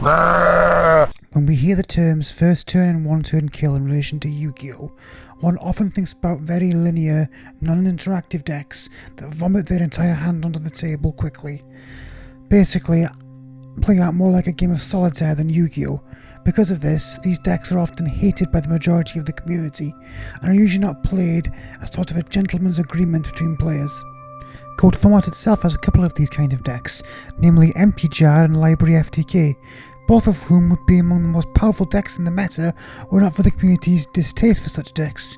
When we hear the terms first turn and one turn kill in relation to Yugioh, one often thinks about very linear, non-interactive decks that vomit their entire hand onto the table quickly. Basically, playing out more like a game of solitaire than Yu-Gi-Oh! Because of this, these decks are often hated by the majority of the community, and are usually not played as sort of a gentleman's agreement between players. Code format itself has a couple of these kind of decks, namely Empty Jar and Library FTK, both of whom would be among the most powerful decks in the meta were not for the community's distaste for such decks.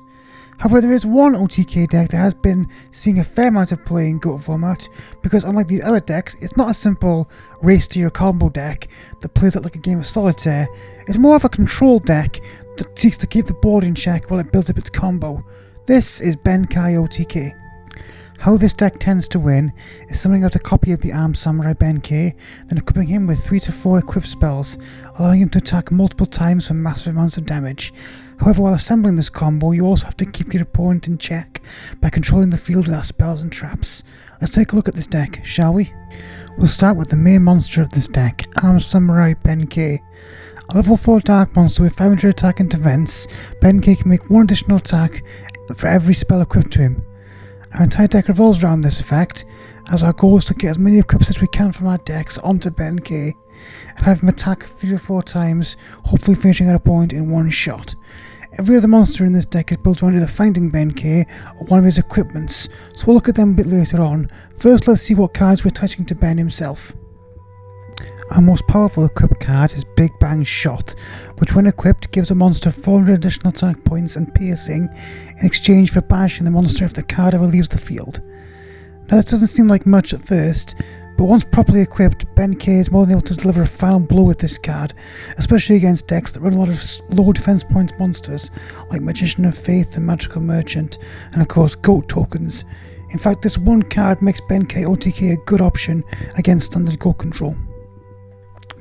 However, there is one OTK deck that has been seeing a fair amount of play in GOAT format, because unlike these other decks, it's not a simple race to your combo deck that plays out like a game of solitaire. It's more of a control deck that seeks to keep the board in check while it builds up its combo. This is Ben Kei OTK. How this deck tends to win is summoning out a copy of the Armed Samurai Ben Kei, then equipping him with 3 to 4 equipped spells, allowing him to attack multiple times for massive amounts of damage. However, while assembling this combo, you also have to keep your opponent in check by controlling the field with our spells and traps. Let's take a look at this deck, shall we? We'll start with the main monster of this deck, Armed Samurai Ben Kei. A level 4 dark monster with 500 attack and defense, Ben Kei can make one additional attack for every spell equipped to him. Our entire deck revolves around this effect, as our goal is to get as many equips as we can from our decks onto Ben Kei, and have him attack 3 or 4 times, hopefully finishing our opponent in one shot. Every other monster in this deck is built around either finding Ben Kei or one of his equipments, so we'll look at them a bit later on. First, let's see what cards we're attaching to Ben himself. Our most powerful equipped card is Big Bang Shot, which when equipped gives a monster 400 additional attack points and piercing in exchange for banishing the monster if the card ever leaves the field. Now this doesn't seem like much at first, but once properly equipped, Ben Kei is more than able to deliver a final blow with this card, especially against decks that run a lot of low defense points monsters like Magician of Faith and Magical Merchant, and of course GOAT tokens. In fact, this one card makes Ben Kei OTK a good option against standard GOAT control.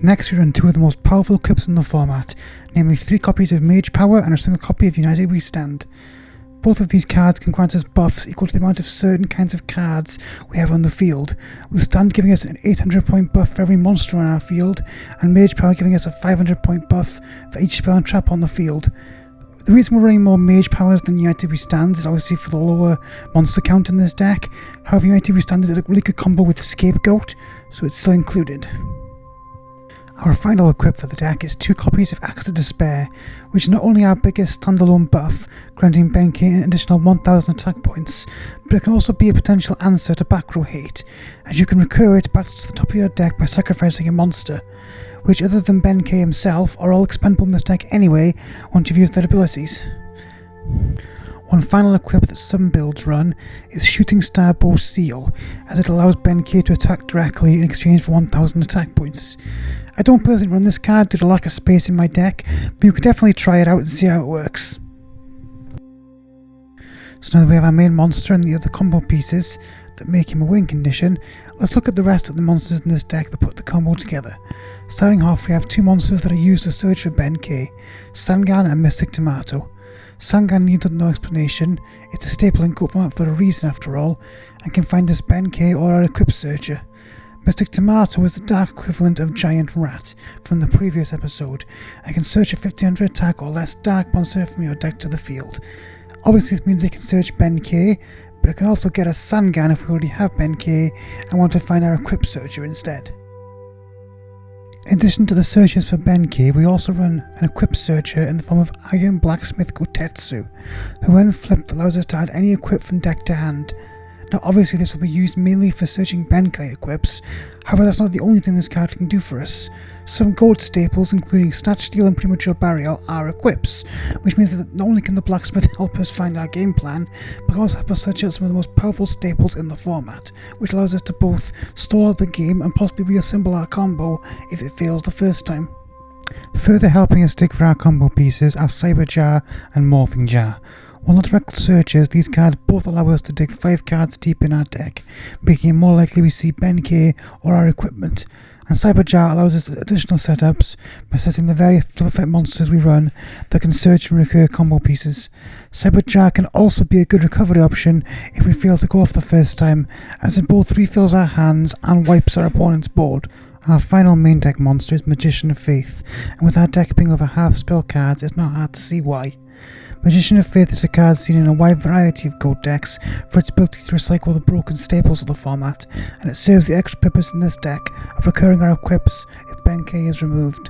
Next we run 2 of the most powerful equips in the format, namely 3 copies of Mage Power and a single copy of United We Stand. Both of these cards can grant us buffs equal to the amount of certain kinds of cards we have on the field, with Stand giving us an 800 point buff for every monster on our field, and Mage Power giving us a 500 point buff for each spell and trap on the field. The reason we're running more Mage Powers than United We Stands is obviously for the lower monster count in this deck. However, United We Stand is a really good combo with Scapegoat, so it's still included. Our final equip for the deck is 2 copies of Axe of Despair, which is not only our biggest standalone buff, granting Ben Kei an additional 1000 attack points, but it can also be a potential answer to back row hate, as you can recur it back to the top of your deck by sacrificing a monster, which other than Ben Kei himself are all expendable in this deck anyway once you've used their abilities. One final equip that some builds run is Shooting Star Bow Seal, as it allows Ben Kei to attack directly in exchange for 1000 attack points. I don't personally run this card due to lack of space in my deck, but you could definitely try it out and see how it works. So now that we have our main monster and the other combo pieces that make him a win condition, let's look at the rest of the monsters in this deck that put the combo together. Starting off, we have 2 monsters that are used to search for Ben Kei, Sangan and Mystic Tomato. Sangan needs no explanation, it's a staple in GOAT format for a reason after all, and can find us Ben Kei or our equip searcher. Mystic Tomato is the dark equivalent of Giant Rat from the previous episode, and can search a 1500 attack or less dark monster from your deck to the field. Obviously this means it can search Ben Kei, but it can also get us Sangan if we already have Ben Kei and want to find our equip searcher instead. In addition to the searches for Ben Kei, we also run an equip searcher in the form of Iron Blacksmith Gotetsu, who when flipped allows us to add any equip from deck to hand. Now obviously this will be used mainly for searching Ben Kei equips, however that's not the only thing this card can do for us. Some gold staples including Snatch Steal and Premature Burial are equips, which means that not only can the blacksmith help us find our game plan, but can also help us search out some of the most powerful staples in the format, which allows us to both stall out the game and possibly reassemble our combo if it fails the first time. Further helping us dig for our combo pieces are Cyber Jar and Morphing Jar. While not direct searches, these cards both allow us to dig 5 cards deep in our deck, making it more likely we see Ben Kei or our equipment, and Cyber Jar allows us additional setups by setting the various flip effect monsters we run that can search and recur combo pieces. Cyber Jar can also be a good recovery option if we fail to go off the first time, as it both refills our hands and wipes our opponent's board. Our final main deck monster is Magician of Faith, and with our deck being over half spell cards, it's not hard to see why. Magician of Faith is a card seen in a wide variety of goat decks for its ability to recycle the broken staples of the format, and it serves the extra purpose in this deck of recurring our equips if Ben Kei is removed.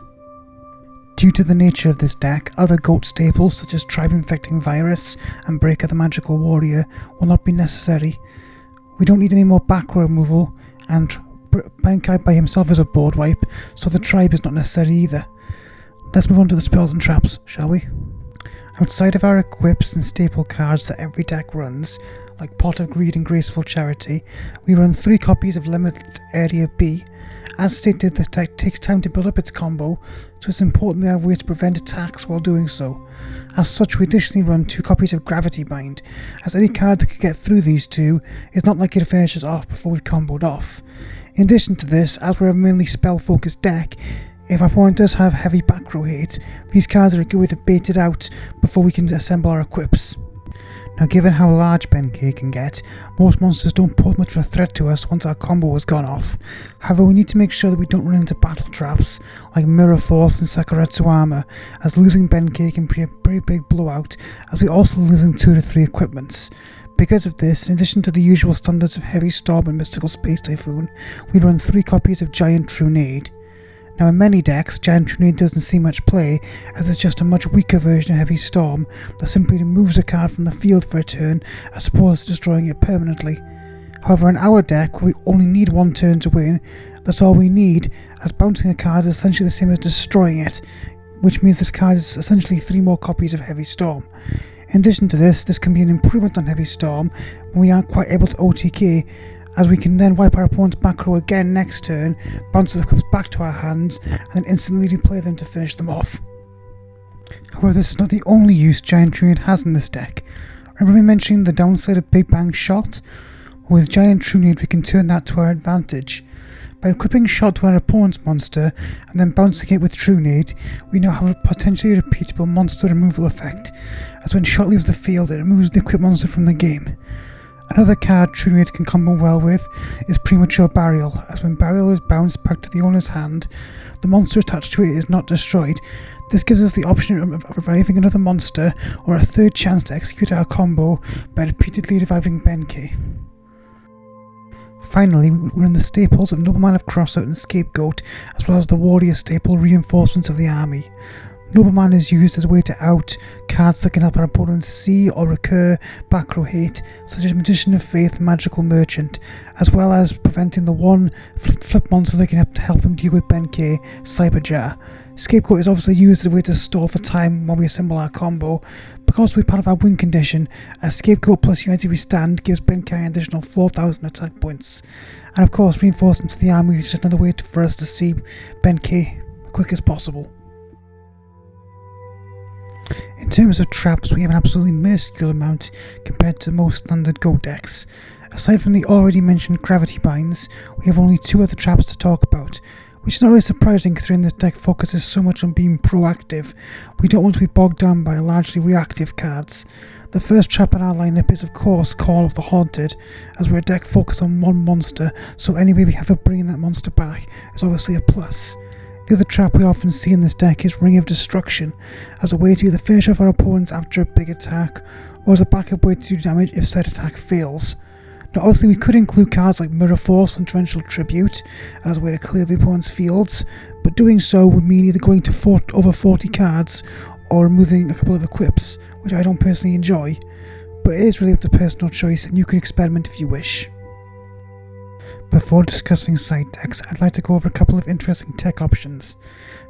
Due to the nature of this deck, other goat staples such as Tribe Infecting Virus and Breaker the Magical Warrior will not be necessary. We don't need any more back row removal, and Ben Kei by himself is a board wipe, so the Tribe is not necessary either. Let's move on to the spells and traps, shall we? Outside of our equips and staple cards that every deck runs, like Pot of Greed and Graceful Charity, we run 3 copies of Limited Area B. As stated, this deck takes time to build up its combo, so it's important we have ways to prevent attacks while doing so. As such, we additionally run 2 copies of Gravity Bind, as any card that could get through these 2 is not likely to finish us off before we've comboed off. In addition to this, as we're a mainly spell-focused deck, if our opponent does have heavy back row hate, these cards are a good way to bait it out before we can assemble our equips. Now, given how large Ben Kei can get, most monsters don't pose much of a threat to us once our combo has gone off. However, we need to make sure that we don't run into battle traps like Mirror Force and Sakuretsu Armor, as losing Ben Kei can be a pretty big blowout, as we're also losing 2 to 3 equipments. Because of this, in addition to the usual standards of Heavy Storm and Mystical Space Typhoon, we run 3 copies of Giant Trunade. Now, in many decks, Giant Trunade doesn't see much play, as it's just a much weaker version of Heavy Storm that simply removes a card from the field for a turn as opposed to destroying it permanently. However, in our deck, we only need 1 turn to win. That's all we need, as bouncing a card is essentially the same as destroying it, which means this card is essentially 3 more copies of Heavy Storm. In addition to this can be an improvement on Heavy Storm when we aren't quite able to OTK, as we can then wipe our opponent's back row again next turn, bounce the cups back to our hands, and then instantly replay them to finish them off. However, this is not the only use Giant Trunade has in this deck. Remember me mentioning the downside of Big Bang Shot? With Giant Trunade we can turn that to our advantage. By equipping Shot to our opponent's monster, and then bouncing it with Trunade, we now have a potentially repeatable monster removal effect, as when Shot leaves the field it removes the equipped monster from the game. Another card Trunade can combo well with is Premature Burial, as when Burial is bounced back to the owner's hand, the monster attached to it is not destroyed. This gives us the option of reviving another monster, or a 3rd chance to execute our combo by repeatedly reviving Ben Kei. Finally, we run the staples of Nobleman of Crossout and Scapegoat, as well as the Warrior staple Reinforcements of the Army. Nobleman is used as a way to out cards that can help our opponents see or recur back row hate, such as Magician of Faith, Magical Merchant, as well as preventing the 1 flip monster that can help them deal with Ben Kei, Cyberjar. Scapegoat is obviously used as a way to stall for time while we assemble our combo, but also be part of our win condition, as Scapegoat plus Unity Withstand gives Ben Kei an additional 4,000 attack points. And of course, Reinforcements of the Army is just another way for us to see Ben Kei as quick as possible. In terms of traps, we have an absolutely minuscule amount compared to most standard Go decks. Aside from the already mentioned Gravity Binds, we have only 2 other traps to talk about, which is not really surprising considering this deck focuses so much on being proactive. We don't want to be bogged down by largely reactive cards. The first trap in our lineup is of course Call of the Haunted, as we're a deck focused on 1 monster, so any way we have of bringing that monster back is obviously a plus. The other trap we often see in this deck is Ring of Destruction, as a way to either finish off our opponents after a big attack, or as a backup way to do damage if said attack fails. Now obviously we could include cards like Mirror Force and Torrential Tribute as a way to clear the opponent's fields, but doing so would mean either going to over 40 cards or removing a couple of equips, which I don't personally enjoy, but it is really up to personal choice and you can experiment if you wish. Before discussing side decks, I'd like to go over a couple of interesting tech options.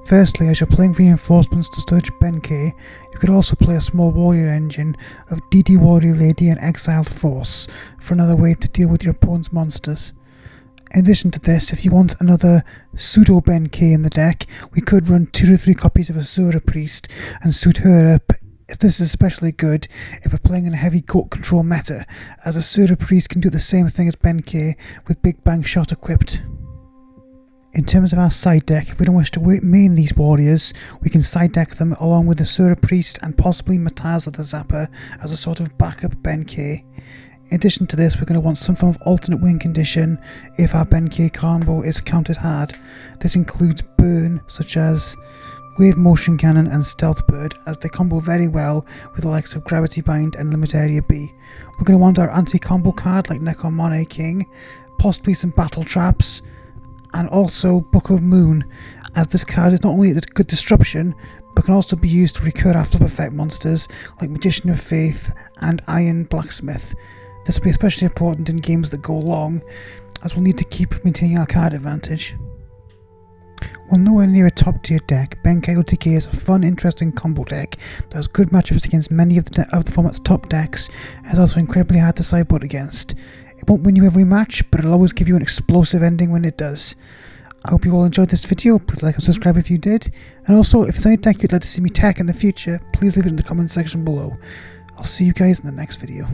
Firstly, as you're playing Reinforcements to search Ben Kei, you could also play a small warrior engine of DD Warrior Lady and Exiled Force for another way to deal with your opponent's monsters. In addition to this, if you want another pseudo Ben Kei in the deck, we could run 2 to 3 copies of Asura Priest and suit her up. This is especially good if we're playing in a heavy goat control meta, as Asura Priest can do the same thing as Ben Kei with Big Bang Shot equipped. In terms of our side deck, if we don't wish to main these warriors, we can side deck them along with Asura Priest and possibly Mataza the Zapper as a sort of backup Ben Kei. In addition to this, we're going to want some form of alternate win condition if our Ben Kei combo is countered hard. This includes burn, such as Wave Motion Cannon and Stealth Bird, as they combo very well with the likes of Gravity Bind and Limit Area B. We're going to want our anti-combo card like Necromone King, possibly some Battle Traps, and also Book of Moon, as this card is not only a good disruption, but can also be used to recur our flip effect monsters like Magician of Faith and Iron Blacksmith. This will be especially important in games that go long, as we'll need to keep maintaining our card advantage. While nowhere near a top tier deck, Ben Kei OTK is a fun, interesting combo deck that has good matchups against many of the format's top decks, and is also incredibly hard to sideboard against. It won't win you every match, but it'll always give you an explosive ending when it does. I hope you all enjoyed this video. Please like and subscribe if you did, and also if there's any deck you'd like to see me tech in the future, please leave it in the comment section below. I'll see you guys in the next video.